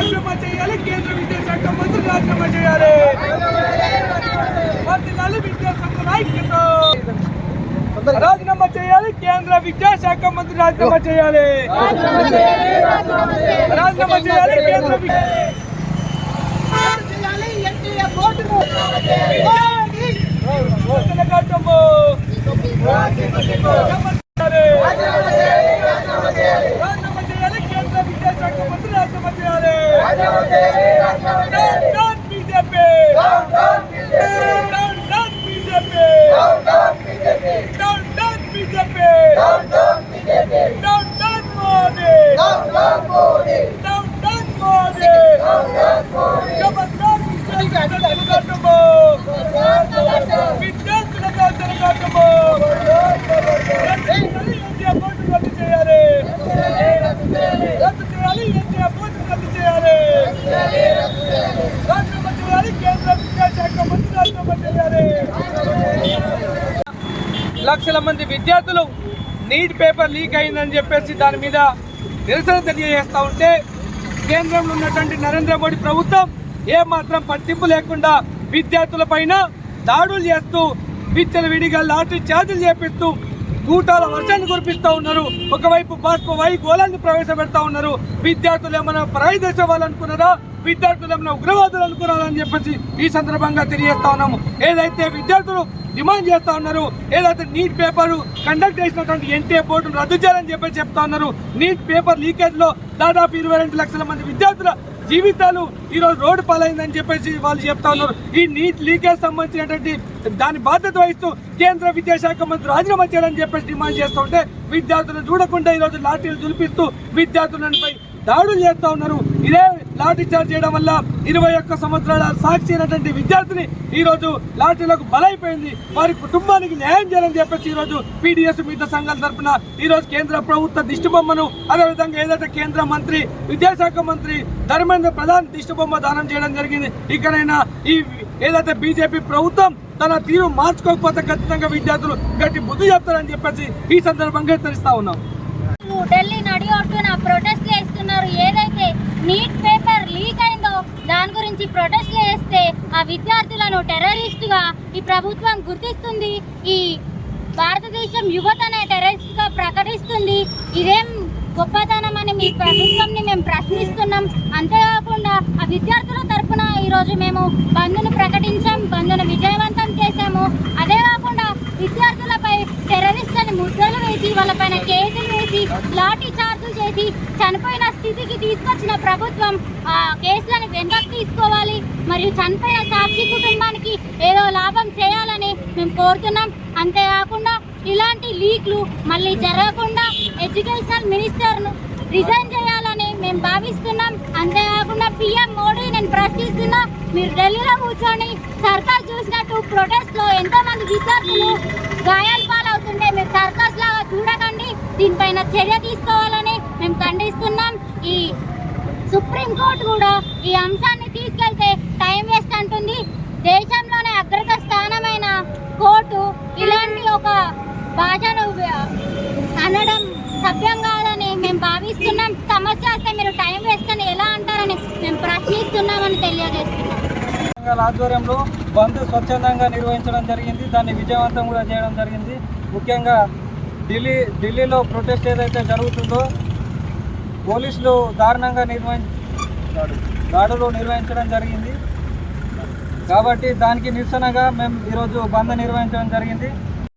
రాజీనామా చేయాలి, కేంద్ర విద్యాశాఖ మంత్రి రాజీనామా చేయాలి. వర్ధిల్లాలి విద్యాసంస్థల ఐక్యత. రాజీనామా చేయాలి, కేంద్ర విద్యాశాఖ మంత్రి రాజీనామా చేయాలి. రాజీనామా చేయాలి, కేంద్ర లక్షల మంది విద్యార్థులు నీట్ పేపర్ లీక్ అయిందని చెప్పేసి దాని మీద నిరసన తెలియజేస్తూ ఉంటే కేంద్రంలో ఉన్నటువంటి నరేంద్ర మోడీ ప్రభుత్వం ఏమాత్రం పట్టింపు లేకుండా విద్యార్థుల పైన దాడులు చేస్తూ విచ్చలవిడిగా లాఠీ చార్జీలు చేపిస్తూ కూటాల వర్షాన్ని కురిపిస్తూ ఉన్నారు. ఒకవైపు బాష్పవాయు గోళాన్ని ప్రవేశపెడతా ఉన్నారు. విద్యార్థులు ఏమైనా పరాయి దేశ వాళ్ళు అనుకున్నారా, విద్యార్థులు ఏమైనా ఉగ్రవాదులు అనుకున్నారా అని చెప్పేసి ఈ సందర్భంగా తెలియజేస్తా ఉన్నాము. ఏదైతే విద్యార్థులు డిమాండ్ చేస్తా ఉన్నారు, ఏదైతే నీట్ పేపర్ కండక్ట్ చేసినటువంటి ఎన్టీఏ బోర్డును రద్దు చేయాలని చెప్పి చెప్తా ఉన్నారు. నీట్ పేపర్ లీకేజ్ లో దాదాపు 22 లక్షల మంది విద్యార్థుల జీవితాలు ఈరోజు రోడ్డు పాలైందని చెప్పేసి వాళ్ళు చెప్తా ఉన్నారు. ఈ నీట్ లీకేజ్ సంబంధించినటువంటి దాని బాధ్యత వహిస్తూ కేంద్ర విద్యాశాఖ మంత్రి రాజీనామా చేయాలని చెప్పేసి డిమాండ్ చేస్తూ ఉంటే విద్యార్థులను చూడకుండా ఈరోజు లాఠీలు దులిపిస్తూ విద్యార్థులపై దాడులు చేస్తూ ఉన్నారు. ఇదే లాఠీ చార్జ్ చేయడం వల్ల 21 సంవత్సరాల సాక్షి అయినటువంటి విద్యార్థిని ఈరోజు లాఠీలకు బలైపోయింది. వారి కుటుంబానికి న్యాయం చేయాలని చెప్పేసి ఈరోజు పీడిఎస్ మిగతా సంఘాల తరఫున ఈరోజు కేంద్ర ప్రభుత్వ దిష్టిబొమ్మను, అదేవిధంగా ఏదైతే కేంద్ర మంత్రి విద్యాశాఖ మంత్రి ధర్మేంద్ర ప్రధాన్ దిష్టిబొమ్మ దానం చేయడం జరిగింది. ఇకనైనా ఈ ఏదైతే బీజేపీ ప్రభుత్వం తన తీరు మార్చుకోకపోతే ఖచ్చితంగా విద్యార్థులు గట్టి బుద్ధి చెప్తారని చెప్పేసి ఈ సందర్భంగా హెచ్చరిస్తా ఉన్నాం. ఢిల్లీ నడి ఒడ్డున ప్రొటెస్ట్లు చేస్తున్నారు. ఏదైతే నీట్ పేపర్ లీక్ అయిందో దాని గురించి ప్రొటెస్ట్లు చేస్తే ఆ విద్యార్థులను టెర్రరిస్టుగా ఈ ప్రభుత్వం గుర్తిస్తుంది. ఈ భారతదేశం యువతనే టెర్రరిస్ట్గా ప్రకటిస్తుంది. ఇదేం గొప్పతనం అని మీ ప్రభుత్వంని మేము ప్రశ్నిస్తున్నాం. అంతేకాకుండా ఆ విద్యార్థుల తరఫున ఈరోజు మేము బంద్ను ప్రకటించాం, బంద్ను విజయవంతం చేశాము. అదే కాకుండా విద్యార్థులపై టెర్రరిస్ట్ అని ముద్రలు వేసి వాళ్ళపైన కేసులు వేసి లాఠీ చార్జులు చేసి చనిపోయిన స్థితికి తీసుకొచ్చిన ప్రభుత్వం ఆ కేసులను వెనక్కి తీసుకోవాలి. మరియు చనిపోయిన సాక్షి కుటుంబానికి ఏదో లాభం చేయాలని మేము కోరుతున్నాం. అంతేకాకుండా ఇలాంటి లీక్లు మళ్ళీ జరగకుండా ఎడ్యుకేషనల్ మినిస్టర్ను రిజైన్ చేయాలని మేము భావిస్తున్నాం. అంతేకాకుండా పిఎం మోడీ నేను ప్రశ్నిస్తున్నా, మీరు ఢిల్లీలో కూర్చొని సర్కార్ చూసినట్టు ప్రొటెస్ట్లో ఎంతోమంది విద్యార్థులు గాయాల పాలవుతుంటే మీరు సర్కస్ లాగా చూడకండి, దీనిపైన చర్య తీసుకోవాలని మేము ఖండిస్తున్నాం. ఈ సుప్రీంకోర్టు కూడా ఈ అంశాన్ని తీసుకెళ్తే టైం వేస్ట్ అంటుంది. దేశంలోనే అగ్రత స్థానమైన కోర్టు ఇలాంటి ఒక భాషను అనడం సభ్యం కాదని మేము భావిస్తున్నాం. సమస్య వస్తే మీరు టైం వేస్ట్ అని ఎలా అంటారని మేము ప్రశ్నిస్తున్నామని తెలియజేస్తున్నాం. ఆధ్వర్యంలో బంద్ స్వచ్ఛందంగా నిర్వహించడం జరిగింది. దాన్ని విజయవంతం కూడా చేయడం జరిగింది. ముఖ్యంగా ఢిల్లీలో ప్రొటెస్ట్ ఏదైతే జరుగుతుందో పోలీసులు దారుణంగా దాడులు నిర్వహించడం జరిగింది. కాబట్టి దానికి నిరసనగా మేము ఈరోజు బంద్ నిర్వహించడం జరిగింది.